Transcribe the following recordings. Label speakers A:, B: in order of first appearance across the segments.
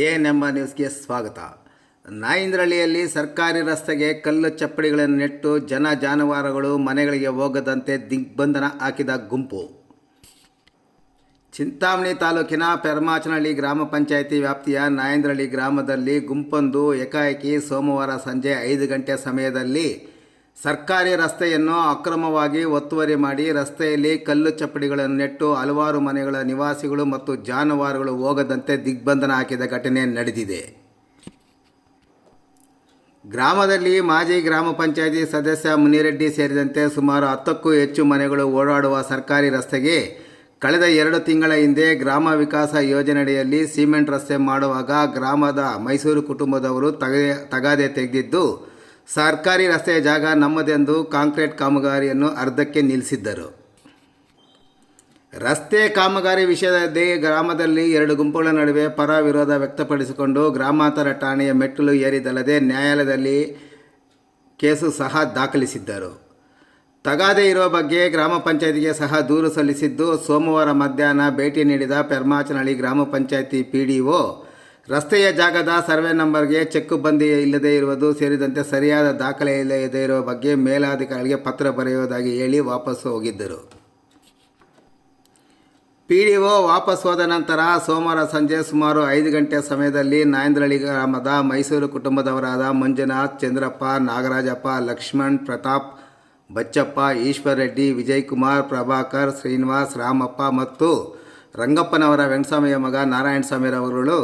A: ANM ನ್ಯೂಸ್ಗೆ ಸ್ವಾಗತ. ನಾಯಿಂದ್ರಳ್ಳಿಯಲ್ಲಿ ಸರ್ಕಾರಿ ರಸ್ತೆಗೆ ಕಲ್ಲು ಚಪ್ಪಡಿಗಳನ್ನು ನೆಟ್ಟು ಜನ ಜಾನುವಾರುಗಳು ಮನೆಗಳಿಗೆ ಹೋಗದಂತೆ ದಿಗ್ಬಂಧನ ಹಾಕಿದ ಗುಂಪು. ಚಿಂತಾಮಣಿ ತಾಲೂಕಿನ ಪೆರ್ಮಾಚನಹಳ್ಳಿ ಗ್ರಾಮ ಪಂಚಾಯಿತಿ ವ್ಯಾಪ್ತಿಯ ನಾಯಿಂದ್ರಳ್ಳಿ ಗ್ರಾಮದಲ್ಲಿ ಗುಂಪೊಂದು ಏಕಾಏಕಿ ಸೋಮವಾರ ಸಂಜೆ 5 ಗಂಟೆ ಸಮಯದಲ್ಲಿ ಸರ್ಕಾರಿ ರಸ್ತೆಯನ್ನು ಅಕ್ರಮವಾಗಿ ಒತ್ತುವರಿ ಮಾಡಿ ರಸ್ತೆಯಲ್ಲಿ ಕಲ್ಲು ಚಪ್ಪಡಿಗಳನ್ನು ನೆಟ್ಟು ಹಲವಾರು ಮನೆಗಳ ನಿವಾಸಿಗಳು ಮತ್ತು ಜಾನುವಾರುಗಳು ಹೋಗದಂತೆ ದಿಗ್ಬಂಧನ ಹಾಕಿದ ಘಟನೆ ನಡೆದಿದೆ. ಗ್ರಾಮದಲ್ಲಿ ಮಾಜಿ ಗ್ರಾಮ ಪಂಚಾಯಿತಿ ಸದಸ್ಯ ಮುನಿರೆಡ್ಡಿ ಸೇರಿದಂತೆ ಸುಮಾರು 10ಕ್ಕೂ ಹೆಚ್ಚು ಮನೆಗಳು ಓಡಾಡುವ ಸರ್ಕಾರಿ ರಸ್ತೆಗೆ ಕಳೆದ 2 ತಿಂಗಳ ಹಿಂದೆ ಗ್ರಾಮ ವಿಕಾಸ ಯೋಜನೆಯಡಿಯಲ್ಲಿ ಸಿಮೆಂಟ್ ರಸ್ತೆ ಮಾಡುವಾಗ ಗ್ರಾಮದ ಮೈಸೂರು ಕುಟುಂಬದವರು ತಗಾದೆ ತೆಗೆದಿದ್ದು ಸರ್ಕಾರಿ ರಸ್ತೆಯ ಜಾಗ ನಮ್ಮದೆಂದು ಕಾಂಕ್ರೀಟ್ ಕಾಮಗಾರಿಯನ್ನು ಅರ್ಧಕ್ಕೆ ನಿಲ್ಲಿಸಿದ್ದರು. ರಸ್ತೆ ಕಾಮಗಾರಿ ವಿಷಯದಲ್ಲಿ ಗ್ರಾಮದಲ್ಲಿ 2 ಗುಂಪುಗಳ ನಡುವೆ ಪರ ವಿರೋಧ ವ್ಯಕ್ತಪಡಿಸಿಕೊಂಡು ಗ್ರಾಮಾಂತರ ಠಾಣೆಯ ಮೆಟ್ಟಿಲು ಏರಿದಲ್ಲದೆ ನ್ಯಾಯಾಲಯದಲ್ಲಿ ಕೇಸು ಸಹ ದಾಖಲಿಸಿದ್ದರು. ತಗಾದೆ ಇರುವ ಬಗ್ಗೆ ಗ್ರಾಮ ಪಂಚಾಯಿತಿಗೆ ಸಹ ದೂರು ಸಲ್ಲಿಸಿದ್ದು, ಸೋಮವಾರ ಮಧ್ಯಾಹ್ನ ಭೇಟಿ ನೀಡಿದ ಪೆರ್ಮಾಚನಹಳ್ಳಿ ಗ್ರಾಮ ಪಂಚಾಯಿತಿ PDO ರಸ್ತೆಯ ಜಾಗದ ಸರ್ವೆ ನಂಬರ್ಗೆ ಚೆಕ್ಬಂದಿ ಇಲ್ಲದೇ ಇರುವುದು ಸೇರಿದಂತೆ ಸರಿಯಾದ ದಾಖಲೆ ಇಲ್ಲದೇ ಇರುವ ಬಗ್ಗೆ ಮೇಲಾಧಿಕಾರಿಗಳಿಗೆ ಪತ್ರ ಬರೆಯುವುದಾಗಿ ಹೇಳಿ ವಾಪಸ್ಸು ಹೋಗಿದ್ದರು. PDO ವಾಪಸ್ ಹೋದ ನಂತರ ಸೋಮವಾರ ಸಂಜೆ ಸುಮಾರು 5 ಗಂಟೆ ಸಮಯದಲ್ಲಿ ನಾಯಿಂದ್ರಳ್ಳಿ ಗ್ರಾಮದ ಮೈಸೂರು ಕುಟುಂಬದವರಾದ ಮಂಜುನಾಥ್, ಚಂದ್ರಪ್ಪ, ನಾಗರಾಜಪ್ಪ, ಲಕ್ಷ್ಮಣ್, ಪ್ರತಾಪ್, ಬಚ್ಚಪ್ಪ, ಈಶ್ವರ್ ರೆಡ್ಡಿ, ವಿಜಯಕುಮಾರ್, ಪ್ರಭಾಕರ್, ಶ್ರೀನಿವಾಸ್, ರಾಮಪ್ಪ ಮತ್ತು ರಂಗಪ್ಪನವರ ವೆಂಕಟಸ್ವಾಮಿಯ ಮಗ ನಾರಾಯಣಸ್ವಾಮಿರವರು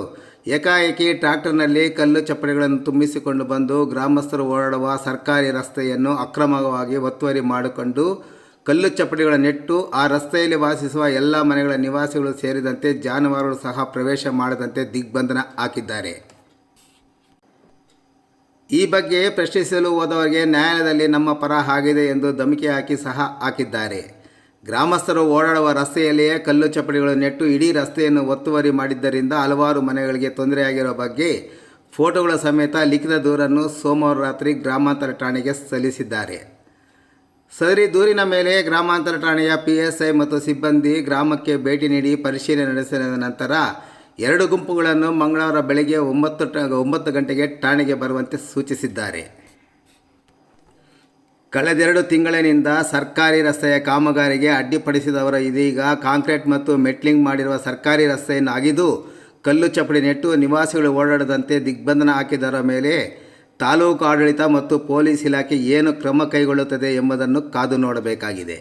A: ಏಕಾಏಕಿ ಟ್ರ್ಯಾಕ್ಟರ್ನಲ್ಲಿ ಕಲ್ಲು ಚಪ್ಪಡಿಗಳನ್ನು ತುಂಬಿಸಿಕೊಂಡು ಬಂದು ಗ್ರಾಮಸ್ಥರು ಓಡಾಡುವ ಸರ್ಕಾರಿ ರಸ್ತೆಯನ್ನು ಅಕ್ರಮವಾಗಿ ಒತ್ತುವರಿ ಮಾಡಿಕೊಂಡು ಕಲ್ಲು ಚಪ್ಪಡಿಗಳ ನೆಟ್ಟು ಆ ರಸ್ತೆಯಲ್ಲಿ ವಾಸಿಸುವ ಎಲ್ಲ ಮನೆಗಳ ನಿವಾಸಿಗಳು ಸೇರಿದಂತೆ ಜಾನುವಾರುಗಳು ಸಹ ಪ್ರವೇಶ ಮಾಡದಂತೆ ದಿಗ್ಬಂಧನ ಹಾಕಿದ್ದಾರೆ. ಈ ಬಗ್ಗೆ ಪ್ರಶ್ನಿಸಲು ಹೋದವರಿಗೆ ನ್ಯಾಯಾಲಯದಲ್ಲಿ ನಮ್ಮ ಪರ ಆಗಿದೆ ಎಂದು ಧಮಕಿ ಹಾಕಿ ಸಹ ಹಾಕಿದ್ದಾರೆ. ಗ್ರಾಮಸ್ಥರು ಓಡಾಡುವ ರಸ್ತೆಯಲ್ಲಿಯೇ ಕಲ್ಲು ಚಪ್ಪಡಿಗಳು ನೆಟ್ಟು ಇಡೀ ರಸ್ತೆಯನ್ನು ಒತ್ತುವರಿ ಮಾಡಿದ್ದರಿಂದ ಹಲವಾರು ಮನೆಗಳಿಗೆ ತೊಂದರೆಯಾಗಿರುವ ಬಗ್ಗೆ ಫೋಟೋಗಳ ಸಮೇತ ಲಿಖಿತ ದೂರನ್ನು ಸೋಮವಾರ ರಾತ್ರಿ ಗ್ರಾಮಾಂತರ ಠಾಣೆಗೆ ಸಲ್ಲಿಸಿದ್ದಾರೆ. ಸದರಿ ದೂರಿನ ಮೇಲೆ ಗ್ರಾಮಾಂತರ ಠಾಣೆಯ PSI ಮತ್ತು ಸಿಬ್ಬಂದಿ ಗ್ರಾಮಕ್ಕೆ ಭೇಟಿ ನೀಡಿ ಪರಿಶೀಲನೆ ನಡೆಸಿದ ನಂತರ 2 ಗುಂಪುಗಳನ್ನು ಮಂಗಳವಾರ ಬೆಳಗ್ಗೆ 9 ಗಂಟೆಗೆ ಠಾಣೆಗೆ ಬರುವಂತೆ ಸೂಚಿಸಿದ್ದಾರೆ. ಕಳೆದ 2 ತಿಂಗಳಿನಿಂದ ಸರ್ಕಾರಿ ರಸ್ತೆಯ ಕಾಮಗಾರಿಗೆ ಅಡ್ಡಿಪಡಿಸಿದವರು ಇದೀಗ ಕಾಂಕ್ರೀಟ್ ಮತ್ತು ಮೆಟ್ಲಿಂಗ್ ಮಾಡಿರುವ ಸರ್ಕಾರಿ ರಸ್ತೆಯನ್ನು ಅಗೆದು ಕಲ್ಲು ಚಪ್ಪಡಿ ನೆಟ್ಟು ನಿವಾಸಿಗಳು ಓಡಾಡದಂತೆ ದಿಗ್ಬಂಧನ ಹಾಕಿದವರ ಮೇಲೆ ತಾಲೂಕು ಆಡಳಿತ ಮತ್ತು ಪೊಲೀಸ್ ಇಲಾಖೆ ಏನು ಕ್ರಮ ಕೈಗೊಳ್ಳುತ್ತದೆ ಎಂಬುದನ್ನು ಕಾದು ನೋಡಬೇಕಾಗಿದೆ.